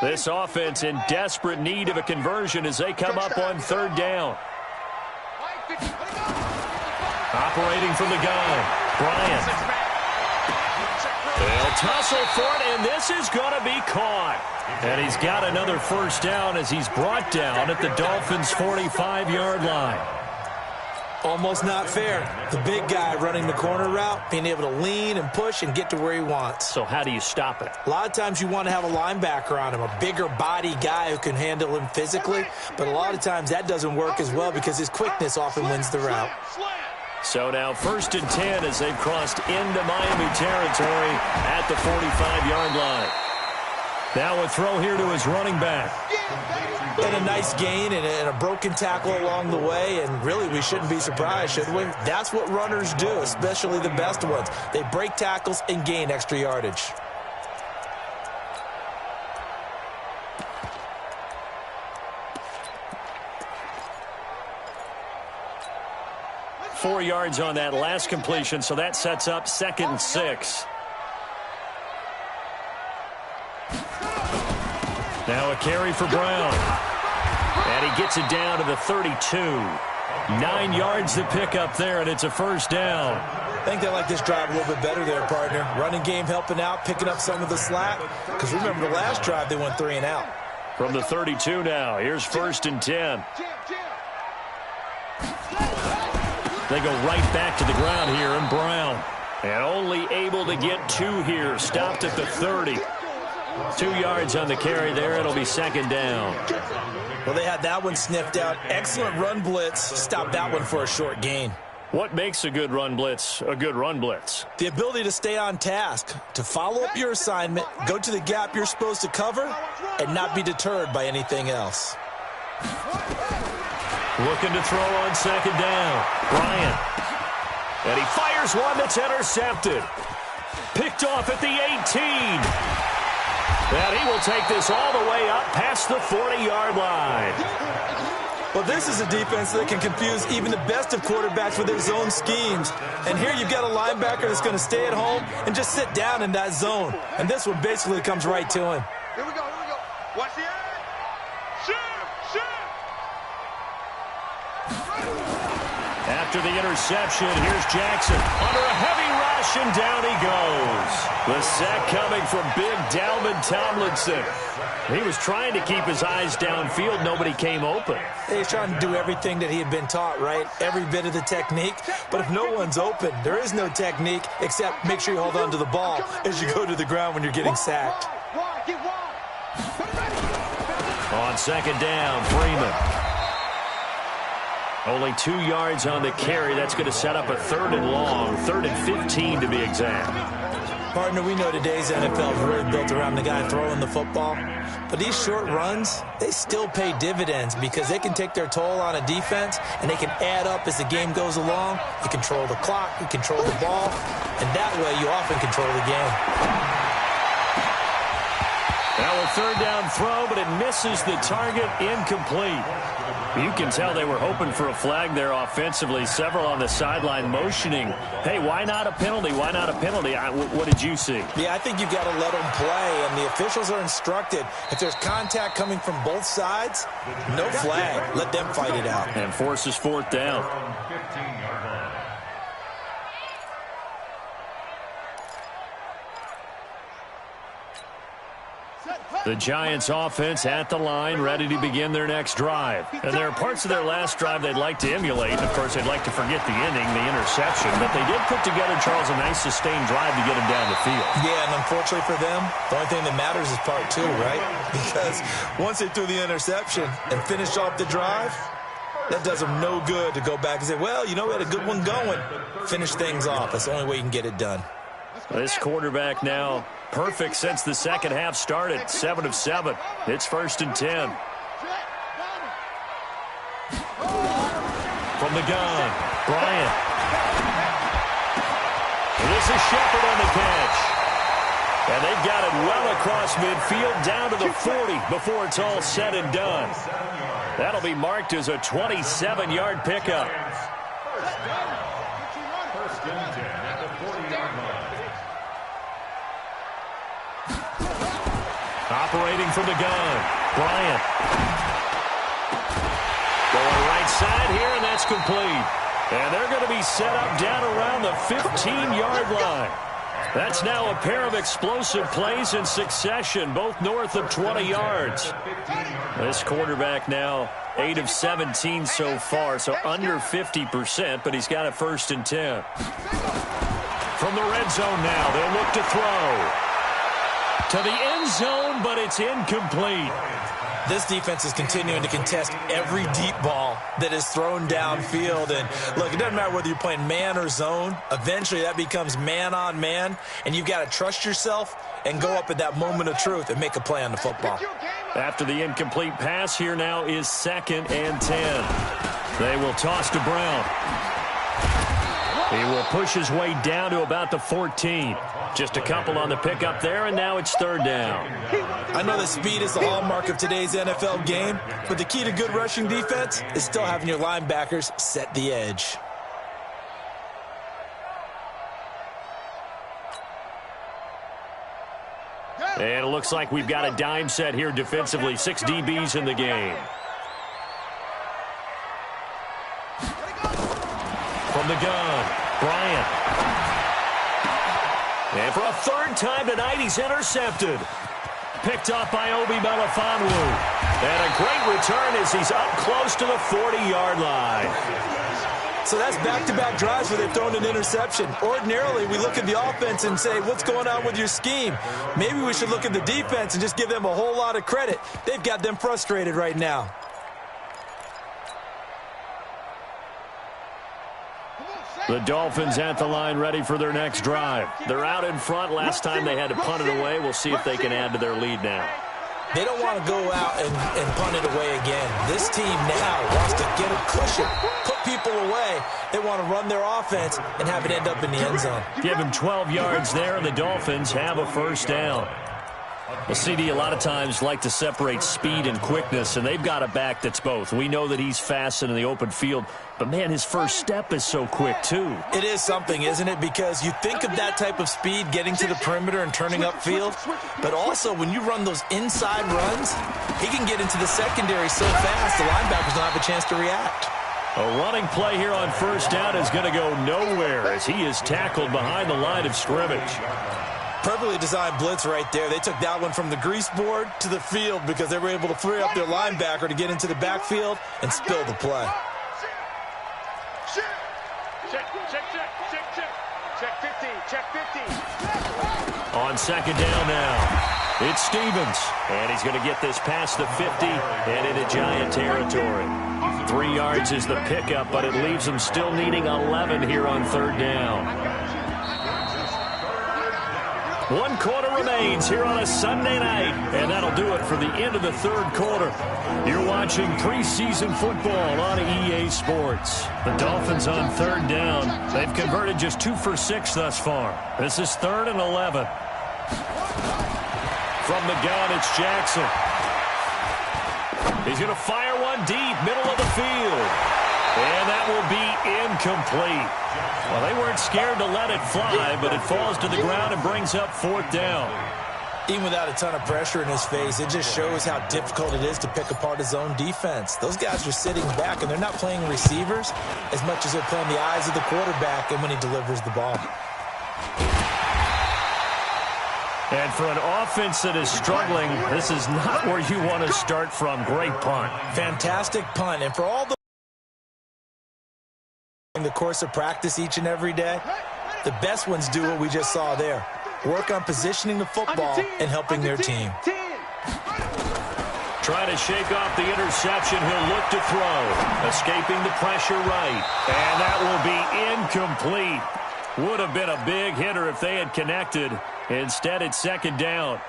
This offense in desperate need of a conversion as they come up on 3rd down. Operating from the gun, Bryant. They'll tussle for it, and this is going to be caught. And he's got another first down as he's brought down at the Dolphins' 45-yard line. Almost not fair. The big guy running the corner route, being able to lean and push and get to where he wants. So how do you stop it? A lot of times you want to have a linebacker on him, a bigger body guy who can handle him physically. But a lot of times that doesn't work as well because his quickness often wins the route. So now 1st and 10 as they've crossed into Miami territory at the 45-yard line. Now a throw here to his running back. And a nice gain and a broken tackle along the way, and really we shouldn't be surprised, should we? That's what runners do, especially the best ones. They break tackles and gain extra yardage. Four yards on that last completion, so that sets up 2nd and 6. Now a carry for Brown. And he gets it down to the 32. 9 yards to pick up there, and it's a first down. I think they like this drive a little bit better there, partner. Running game helping out, picking up some of the slack. Because remember the last drive, they went 3 and out. From the 32 now, here's 1st and 10. They go right back to the ground here, and Brown. And only able to get 2 here. Stopped at the 30. 2 yards on the carry there. It'll be 2nd down. Well, they had that one sniffed out. Excellent run blitz. Stopped that one for a short gain. What makes a good run blitz a good run blitz? The ability to stay on task, to follow up your assignment, go to the gap you're supposed to cover, and not be deterred by anything else. Looking to throw on 2nd down. Bryant. And he fires one that's intercepted. Picked off at the 18. And he will take this all the way up past the 40-yard line. Well, this is a defense that can confuse even the best of quarterbacks with their zone schemes. And here you've got a linebacker that's going to stay at home and just sit down in that zone. And this one basically comes right to him. Here we go, here we go. Watch the eye. Shoot. After the interception, here's Jackson. Under a heavy rush, and down he goes. The sack coming from big Dalvin Tomlinson. He was trying to keep his eyes downfield. Nobody came open. He's trying to do everything that he had been taught, right? Every bit of the technique. But if no one's open, there is no technique except make sure you hold on to the ball as you go to the ground when you're getting sacked. On second down, Freeman. Only 2 yards on the carry. That's going to set up a 3rd and long, 3rd and 15 to be exact. Partner, we know today's NFL is really built around the guy throwing the football. But these short runs, they still pay dividends because they can take their toll on a defense and they can add up as the game goes along. You control the clock, you control the ball, and that way you often control the game. Now a 3rd down throw, but it misses the target, incomplete. You can tell they were hoping for a flag there offensively. Several on the sideline motioning, hey, why not a penalty? Why not a penalty? What did you see? Yeah, I think you've got to let them play, and the officials are instructed. If there's contact coming from both sides, no flag. Let them fight it out. And forces 4th down. The Giants offense at the line, ready to begin their next drive. And there are parts of their last drive they'd like to emulate. And, of course, they'd like to forget the ending, the interception. But they did put together, Charles, a nice sustained drive to get them down the field. Yeah, and unfortunately for them, the only thing that matters is part 2, right? Because once they threw the interception and finished off the drive, that does them no good to go back and say, well, you know, we had a good one going. Finish things off. That's the only way you can get it done. This quarterback now perfect since the second half started. 7 of 7. It's 1st and 10. From the gun, Bryant. This is Shepard on the catch. And they've got it well across midfield down to the 40 before it's all said and done. That'll be marked as a 27-yard pickup. First and 10 at the 40-yard line. Operating from the gun, Bryant. Going right side here, and that's complete. And they're going to be set up down around the 15-yard line. That's now a pair of explosive plays in succession, both north of 20 yards. This quarterback now 8 of 17 so far, so under 50%, but he's got a 1st and 10. From the red zone now, they'll look to throw. To the end zone, but it's incomplete. This defense is continuing to contest every deep ball that is thrown downfield. And, look, it doesn't matter whether you're playing man or zone. Eventually, that becomes man on man, and you've got to trust yourself and go up at that moment of truth and make a play on the football. After the incomplete pass, here now is 2nd and 10. They will toss to Brown. He will push his way down to about the 14. Just a couple on the pickup there, and now it's 3rd down. I know that speed is the hallmark of today's NFL game, but the key to good rushing defense is still having your linebackers set the edge. And it looks like we've got a dime set here defensively. 6 DBs in the game. From the gun, Bryant. And for a 3rd time tonight, he's intercepted. Picked up by Obi Melifonwu. And a great return as he's up close to the 40-yard line. So that's back-to-back drives where they've thrown an interception. Ordinarily, we look at the offense and say, what's going on with your scheme? Maybe we should look at the defense and just give them a whole lot of credit. They've got them frustrated right now. The Dolphins at the line ready for their next drive. They're out in front. Last time they had to punt it away. We'll see if they can add to their lead now. They don't want to go out and punt it away again. This team now wants to get a cushion, put people away. They want to run their offense and have it end up in the end zone. Give him 12 yards there, and the Dolphins have a 1st down. Well, CD, a lot of times like to separate speed and quickness, and they've got a back that's both. We know that he's fast in the open field, but, man, his first step is so quick, too. It is something, isn't it? Because you think of that type of speed getting to the perimeter and turning upfield, but also when you run those inside runs, he can get into the secondary so fast the linebackers don't have a chance to react. A running play here on first down is going to go nowhere as he is tackled behind the line of scrimmage. Perfectly designed blitz right there. They took that one from the grease board to the field because they were able to free up their linebacker to get into the backfield and spill the play. Check 15, check 15. On second down now, it's Stevens, and he's going to get this past the 50 and into Giant territory. 3 yards is the pickup, but it leaves him still needing 11 here on third down. 1 quarter remains here on a Sunday night, and that'll do it for the end of the third quarter. You're watching preseason football on EA Sports. The Dolphins on third down. They've converted just 2 for 6 thus far. This is 3rd and 11. From the gun, it's Jackson. He's going to fire one deep, middle of the field. And that will be incomplete. Well, they weren't scared to let it fly, but it falls to the ground and brings up 4th down. Even without a ton of pressure in his face, it just shows how difficult it is to pick apart his own defense. Those guys are sitting back, and they're not playing receivers as much as they're playing the eyes of the quarterback and when he delivers the ball. And for an offense that is struggling, this is not where you want to start from. Great punt. Fantastic punt. And for all the course of practice each and every day, the best ones do what we just saw there. Work on positioning the football and helping their team. Trying to shake off the interception. He'll look to throw. Escaping the pressure right. And that will be incomplete. Would have been a big hitter if they had connected. Instead, it's second down.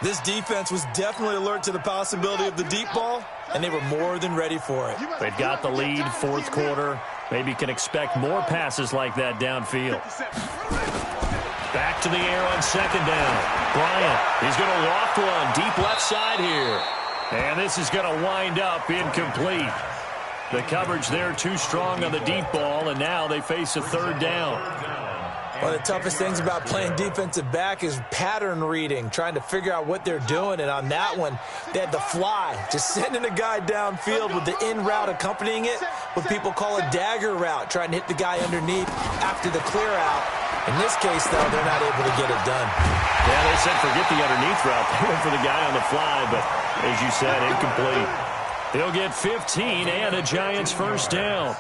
This defense was definitely alert to the possibility of the deep ball, and they were more than ready for it. They've got the lead, 4th quarter. Maybe can expect more passes like that downfield. Back to the air on second down. Bryant, he's going to loft one deep left side here. And this is going to wind up incomplete. The coverage there too strong on the deep ball, and now they face a 3rd down. One of the toughest things about playing defensive back is pattern reading, trying to figure out what they're doing. And on that one, they had the fly, just sending a guy downfield with the in route accompanying it, what people call a dagger route, trying to hit the guy underneath after the clear out. In this case, though, they're not able to get it done. Yeah, they said forget the underneath route. They went for the guy on the fly, but as you said, incomplete. They'll get 15 and a Giants first down.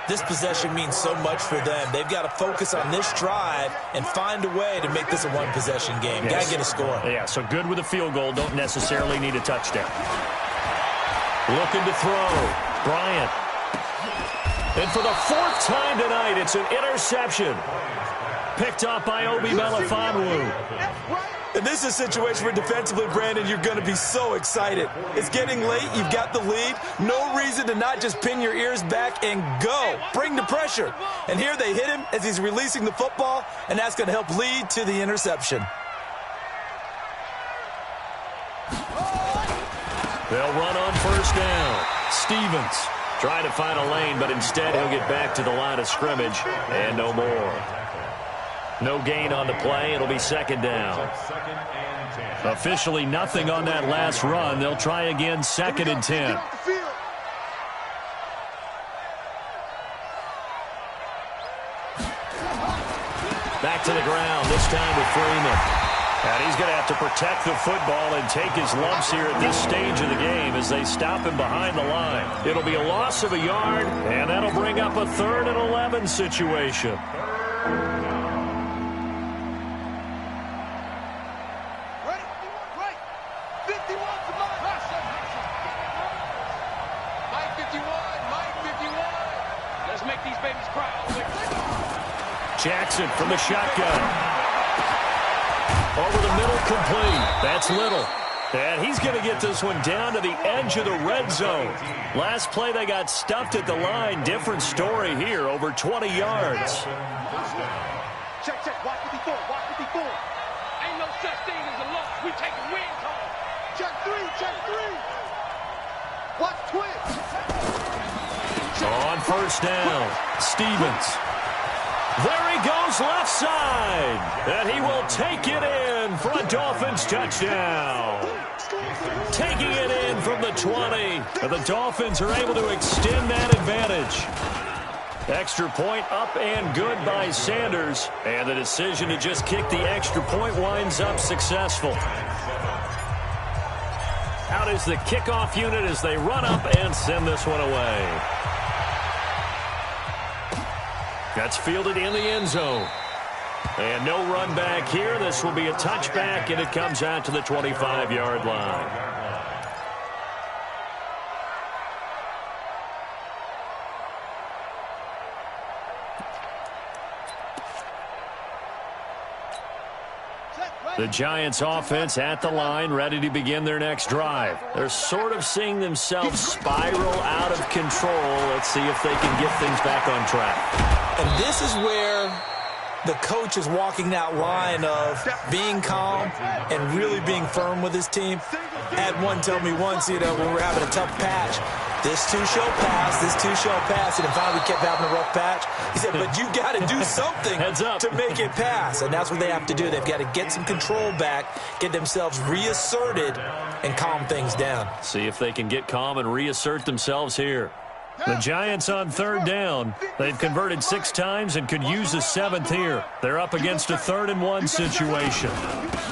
This possession means so much for them. They've got to focus on this drive and find a way to make this a one-possession game. Yes. Got to get a score. Yeah, so good with a field goal. Don't necessarily need a touchdown. Looking to throw. Bryant. And for the 4th time tonight, it's an interception. Picked up by Obi Melifonwu. And this is a situation where defensively, Brandon, you're going to be so excited. It's getting late. You've got the lead. No reason to not just pin your ears back and go. Bring the pressure. And here they hit him as he's releasing the football, and that's going to help lead to the interception. They'll run on first down. Stevens trying to find a lane, but instead he'll get back to the line of scrimmage and no more. No gain on the play. It'll be second down. Officially nothing on that last run. They'll try again, 2nd and 10. Back to the ground, this time with Freeman. And he's going to have to protect the football and take his lumps here at this stage of the game as they stop him behind the line. It'll be a loss of a yard, and that'll bring up a 3rd and 11 situation. Jackson from the shotgun. Over the middle, complete. That's Little. And he's going to get this one down to the edge of the red zone. Last play, they got stuffed at the line. Different story here, over 20 yards. Check, check. Watch 54. Watch 54. Ain't no such thing as a loss. We take a win home. Check three. Watch twitch. On first down, Stevens. There he goes left side. And he will take it in for a Dolphins touchdown. Taking it in from the 20. And the Dolphins are able to extend that advantage. Extra point up and good by Sanders. And the decision to just kick the extra point winds up successful. Out is the kickoff unit as they run up and send this one away. That's fielded in the end zone. And no run back here. This will be a touchback, and it comes out to the 25-yard line. The Giants offense at the line, ready to begin their next drive. They're sort of seeing themselves spiral out of control. Let's see if they can get things back on track. And this is where the coach is walking that line of being calm and really being firm with his team. Had one tell me once, when we're having a tough patch, this too shall pass, this too shall pass. And finally we kept having a rough patch. He said, but you got to do something to make it pass. And that's what they have to do. They've got to get some control back, get themselves reasserted, and calm things down. See if they can get calm and reassert themselves here. The Giants on third down. They've converted 6 times and could use a 7th here. They're up against a 3rd and 1 situation.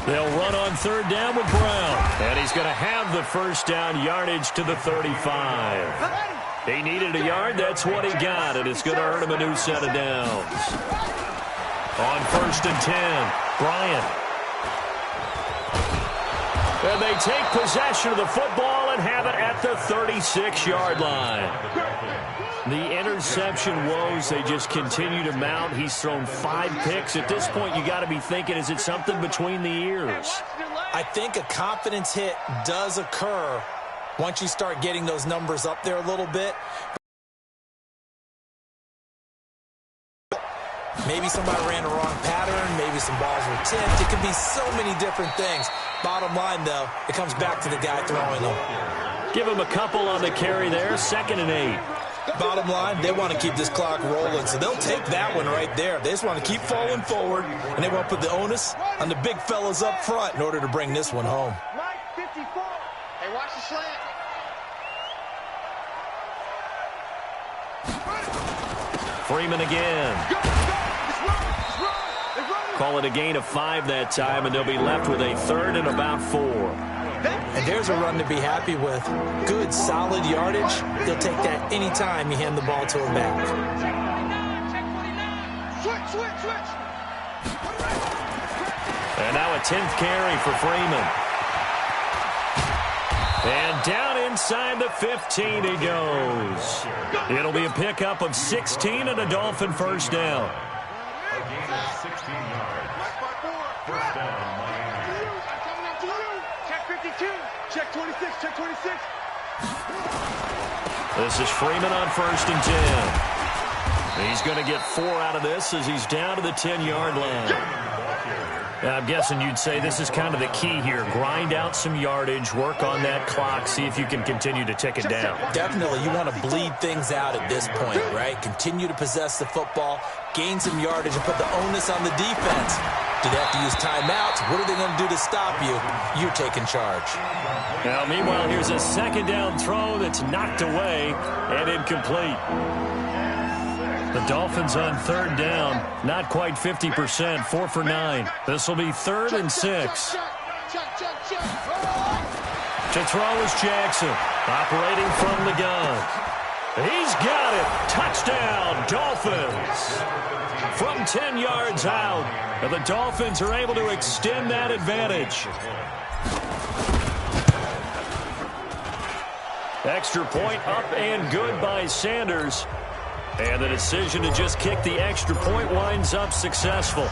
They'll run on third down with Brown. And he's going to have the first down yardage to the 35. He needed a yard. That's what he got. And it's going to earn him a new set of downs. On 1st and 10, Bryant. And they take possession of the football and have it at the 36-yard line. The interception woes, they just continue to mount. He's thrown 5 picks. At this point, you got to be thinking, is it something between the ears? I think a confidence hit does occur once you start getting those numbers up there a little bit. Maybe somebody ran the wrong pattern. Maybe some balls were tipped. It could be so many different things. Bottom line, though, it comes back to the guy throwing them. Give him a couple on the carry there. 2nd and 8. Bottom line, they want to keep this clock rolling, so they'll take that one right there. They just want to keep falling forward, and they want to put the onus on the big fellas up front in order to bring this one home. Mike 54. Hey, watch the slant. Freeman again. Call it a gain of 5 that time, and they'll be left with a 3rd and about 4. And there's a run to be happy with. Good, solid yardage. They'll take that any time you hand the ball to him back. Switch. And now a 10th carry for Freeman. And down inside the 15 he goes. It'll be a pickup of 16 and a Dolphin first down. Check 26. This is Freeman on 1st and 10. He's going to get 4 out of this as he's down to the 10-yard line. I'm guessing you'd say this is kind of the key here. Grind out some yardage, work on that clock, see if you can continue to tick it down. Definitely. You want to bleed things out at this point, right? Continue to possess the football, gain some yardage, and put the onus on the defense. Do they have to use timeouts? What are they going to do to stop you? You're taking charge. Now, meanwhile, here's a 2nd down throw that's knocked away and incomplete. The Dolphins on 3rd down, not quite 50%, 4 for 9. This will be 3rd and 6. To throw is Jackson, operating from the gun. He's got it. Touchdown, Dolphins. From 10 yards out, and the Dolphins are able to extend that advantage. Extra point up and good by Sanders. And the decision to just kick the extra point winds up successful.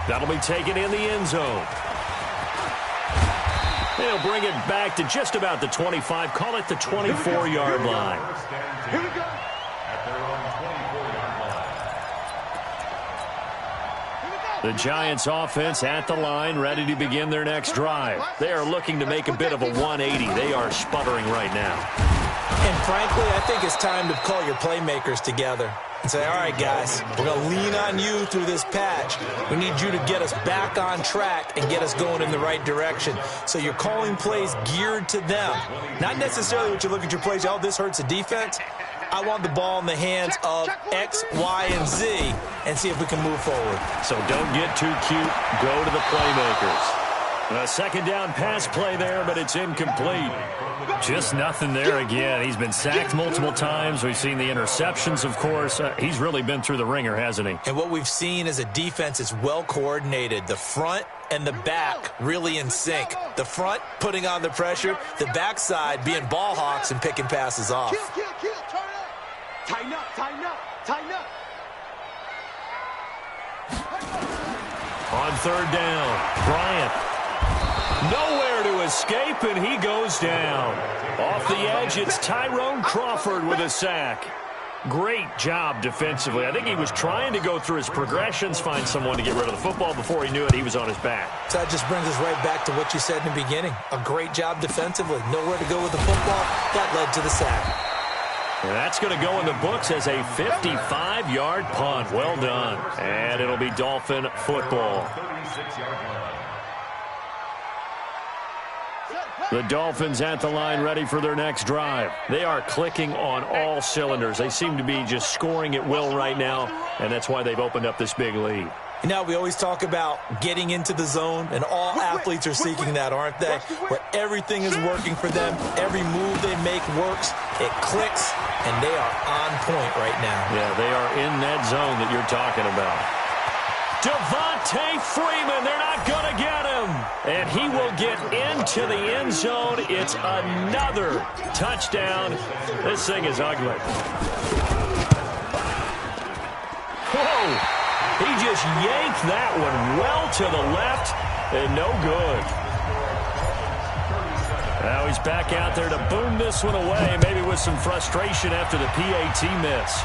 That'll be taken in the end zone. They'll bring it back to just about the 25. Call it the 24-yard line. Here we go. The Giants offense at the line, ready to begin their next drive. They are looking to make a bit of a 180. They are sputtering right now. And frankly, I think it's time to call your playmakers together and say, all right, guys, we're going to lean on you through this patch. We need you to get us back on track and get us going in the right direction. So you're calling plays geared to them. Not necessarily what you look at your plays, oh, this hurts the defense. I want the ball in the hands of X, Y, and Z and see if we can move forward. So don't get too cute. Go to the playmakers. A second down pass play there, but it's incomplete. Just nothing there again. He's been sacked multiple times. We've seen the interceptions, of course. He's really been through the ringer, hasn't he? And what we've seen is a defense that's well coordinated. The front and the back really in sync. The front putting on the pressure. The backside being ball hawks and picking passes off. Kill, turn up. Tighten up, tighten up, tighten up. On third down, Bryant. Nowhere to escape, and he goes down. Off the edge, it's Tyrone Crawford with a sack. Great job defensively. I think he was trying to go through his progressions, find someone to get rid of the football. Before he knew it, he was on his back. So that just brings us right back to what you said in the beginning. A great job defensively. Nowhere to go with the football. That led to the sack. And that's going to go in the books as a 55-yard punt. Well done. And it'll be Dolphin football. The Dolphins at the line ready for their next drive. They are clicking on all cylinders. They seem to be just scoring at will right now, and that's why they've opened up this big lead. Now, we always talk about getting into the zone, and all athletes are seeking that, aren't they? Where everything is working for them. Every move they make works. It clicks, and they are on point right now. Yeah, they are in that zone that you're talking about. Devontae Freeman, they're not going to get him. And he will get into the end zone. It's another touchdown. This thing is ugly. Whoa! He just yanked that one well to the left and no good. Now he's back out there to boom this one away, maybe with some frustration after the PAT miss.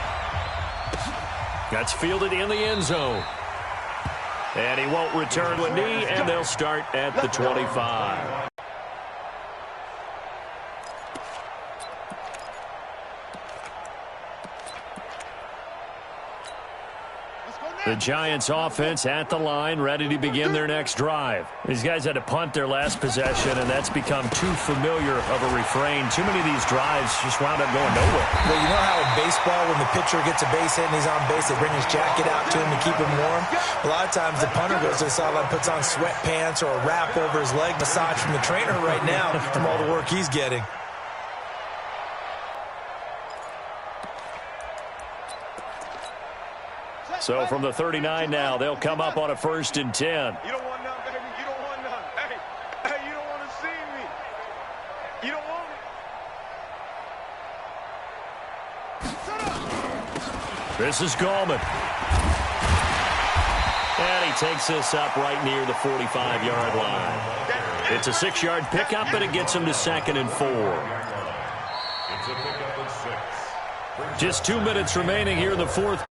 That's fielded in the end zone. And he won't return with knee, and they'll start at the 25. The Giants offense at the line, ready to begin their next drive. These guys had to punt their last possession, and that's become too familiar of a refrain. Too many of these drives just wound up going nowhere. Well, you know how in baseball, when the pitcher gets a base hit and he's on base, they bring his jacket out to him to keep him warm? A lot of times the punter goes to the sideline, puts on sweatpants or a wrap over his leg, massage from the trainer right now from all the work he's getting. So from the 39 now, they'll come up on a 1st and 10. You don't want none, baby. You don't want none. Hey, you don't want to see me. You don't want it. This is Gallman. And he takes this up right near the 45-yard line. It's a 6-yard pickup, but it gets him to 2nd and 4. It's a pickup of 6. Just 2 minutes remaining here in the fourth.